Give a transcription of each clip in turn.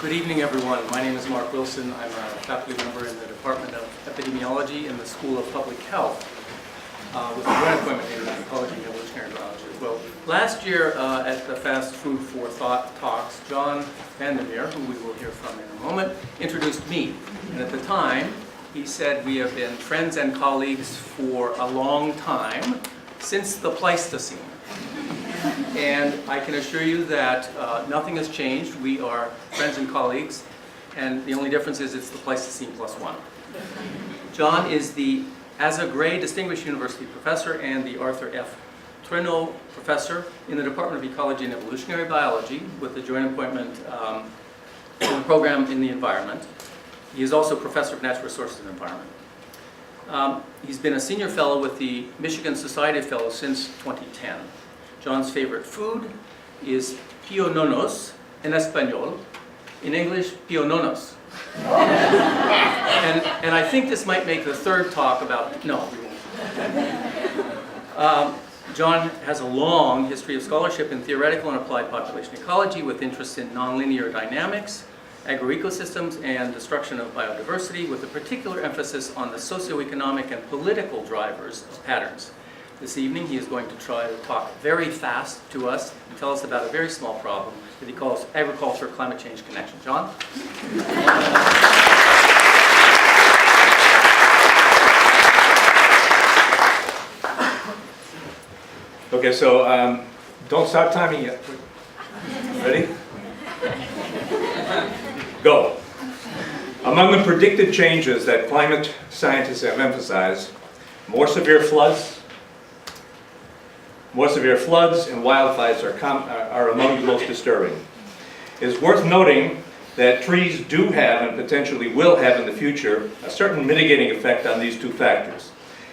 Good evening, everyone. My name is Mark Wilson. I'm a faculty member in the Department of Epidemiology in the School of Public Health with a joint appointment in Ecology and Evolutionary Biology as well. Last year at the Fast Food for Thought talks, John Vandermeer, who we will hear from in a moment, introduced me. And at the time, he said we have been friends and colleagues for a long time, since the Pleistocene. And I can assure you that nothing has changed. We are friends and colleagues, and the only difference is it's the Pleistocene +1. John is the Asa Gray Distinguished University Professor and the Arthur F. Trudeau Professor in the Department of Ecology and Evolutionary Biology with the joint appointment in the program in the environment. He is also Professor of Natural Resources and Environment. He's been a senior fellow with the Michigan Society of Fellows since 2010. John's favorite food is piononos in Espanol. In English, piononos. and I think this might make the third talk about, no. John has a long history of scholarship in theoretical and applied population ecology with interests in nonlinear dynamics, agroecosystems, and destruction of biodiversity, with a particular emphasis on the socioeconomic and political drivers of patterns. This evening he is going to try to talk very fast to us and tell us about a very small problem that he calls agriculture-climate change connection. John? Okay, so don't start timing yet. Ready? Go. Among the predicted changes that climate scientists have emphasized, more severe floods and wildfires are among the most disturbing. It is worth noting that trees do have and potentially will have in the future a certain mitigating effect on these two factors.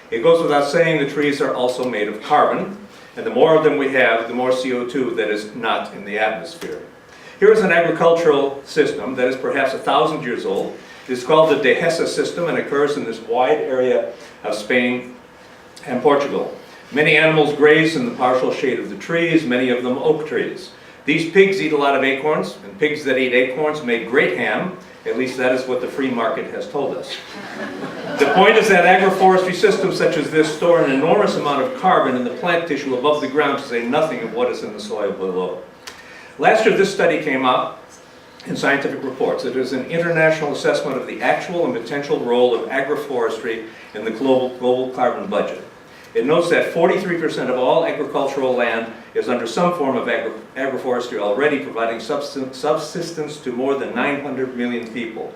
It goes without saying the trees are also made of carbon, and the more of them we have, the more CO2 that is not in the atmosphere. Here is an agricultural system that is perhaps 1,000 years old. It is called the Dehesa system and occurs in this wide area of Spain and Portugal. Many animals graze in the partial shade of the trees, many of them oak trees. These pigs eat a lot of acorns, and pigs that eat acorns make great ham. At least that is what the free market has told us. The point is that agroforestry systems such as this store an enormous amount of carbon in the plant tissue above the ground, to say nothing of what is in the soil below. Last year this study came out in Scientific Reports. It is an international assessment of the actual and potential role of agroforestry in the global carbon budget. It notes that 43% of all agricultural land is under some form of agroforestry already, providing subsistence to more than 900 million people.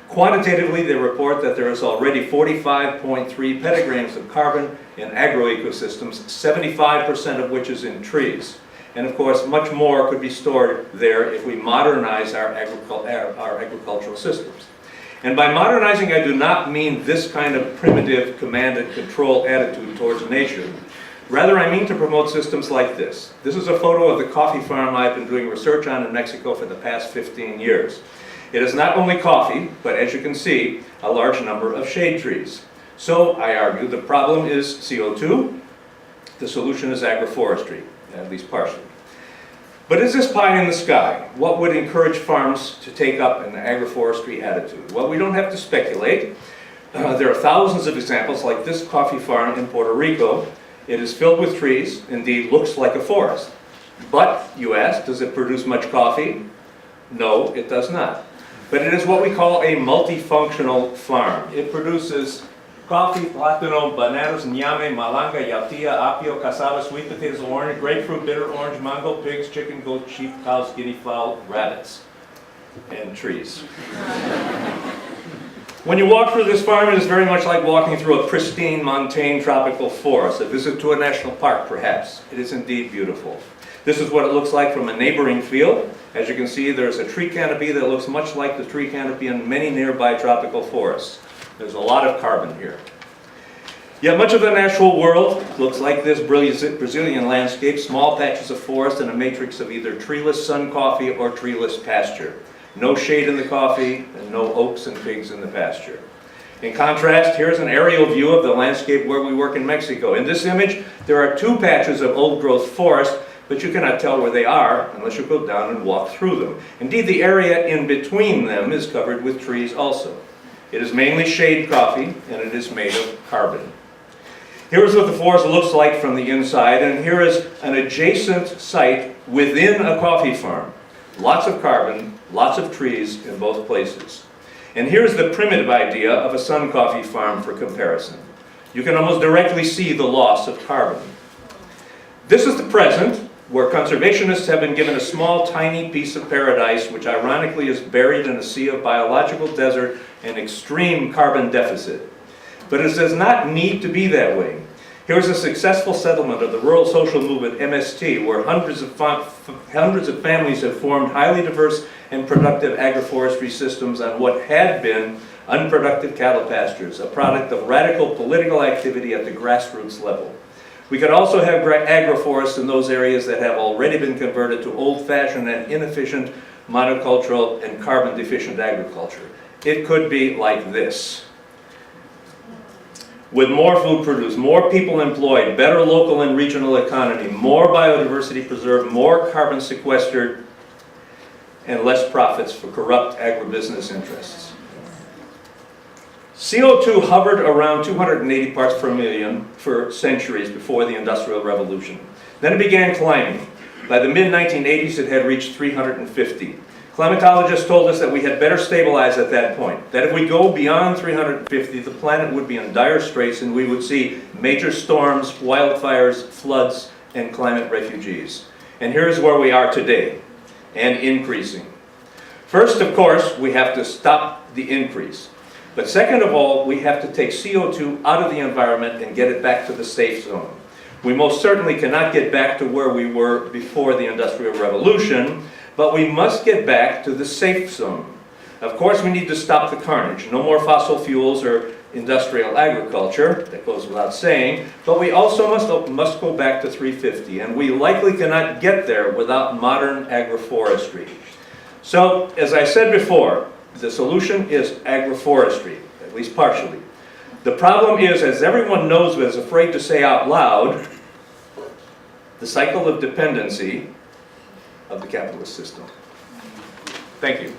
Quantitatively, they report that there is already 45.3 petagrams of carbon in agroecosystems, 75% of which is in trees. And of course, much more could be stored there if we modernize our agricultural systems. And by modernizing, I do not mean this kind of primitive command and control attitude towards nature. Rather, I mean to promote systems like this. This is a photo of the coffee farm I've been doing research on in Mexico for the past 15 years. It is not only coffee, but as you can see, a large number of shade trees. So, I argue, the problem is CO2, the solution is agroforestry, at least partially. But is this pie in the sky? What would encourage farms to take up an agroforestry attitude? Well, we don't have to speculate. There are thousands of examples like this coffee farm in Puerto Rico. It is filled with trees, indeed looks like a forest. But, you ask, does it produce much coffee? No, it does not. But it is what we call a multifunctional farm. It produces coffee, plátano, bananas, ñame, malanga, yautía, apio, cassava, sweet potatoes, orange, grapefruit, bitter orange, mango, pigs, chicken, goat, sheep, cows, guinea fowl, rabbits, and trees. When you walk through this farm, it is very much like walking through a pristine montane tropical forest, a visit to a national park perhaps. It is indeed beautiful. This is what it looks like from a neighboring field. As you can see, there's a tree canopy that looks much like the tree canopy in many nearby tropical forests. There's a lot of carbon here. Yet much of the natural world looks like this Brazilian landscape, small patches of forest and a matrix of either treeless sun coffee or treeless pasture. No shade in the coffee and no oaks and pigs in the pasture. In contrast, here's an aerial view of the landscape where we work in Mexico. In this image, there are two patches of old-growth forest but you cannot tell where they are unless you go down and walk through them. Indeed, the area in between them is covered with trees also. It is mainly shade coffee, and it is made of carbon. Here is what the forest looks like from the inside, and here is an adjacent site within a coffee farm. Lots of carbon, lots of trees in both places. And here's the primitive idea of a sun coffee farm for comparison. You can almost directly see the loss of carbon. This is the present, where conservationists have been given a small, tiny piece of paradise, which ironically is buried in a sea of biological desert and extreme carbon deficit. But it does not need to be that way. Here's a successful settlement of the rural social movement, MST, where hundreds of families have formed highly diverse and productive agroforestry systems on what had been unproductive cattle pastures, a product of radical political activity at the grassroots level. We could also have agroforests in those areas that have already been converted to old-fashioned and inefficient monocultural and carbon-deficient agriculture. It could be like this. With more food produced, more people employed, better local and regional economy, more biodiversity preserved, more carbon sequestered, and less profits for corrupt agribusiness interests. CO2 hovered around 280 parts per million for centuries before the Industrial Revolution. Then it began climbing. By the mid-1980s, it had reached 350. Climatologists told us that we had better stabilize at that point, that if we go beyond 350, the planet would be in dire straits and we would see major storms, wildfires, floods, and climate refugees. And here's where we are today, and increasing. First, of course, we have to stop the increase. But second of all, we have to take CO2 out of the environment and get it back to the safe zone. We most certainly cannot get back to where we were before the Industrial Revolution, but we must get back to the safe zone. Of course, we need to stop the carnage. No more fossil fuels or industrial agriculture, that goes without saying, but we also must go back to 350, and we likely cannot get there without modern agroforestry. So, as I said before, the solution is agroforestry, at least partially. The problem is, as everyone knows but is afraid to say out loud, the cycle of dependency of the capitalist system. Thank you.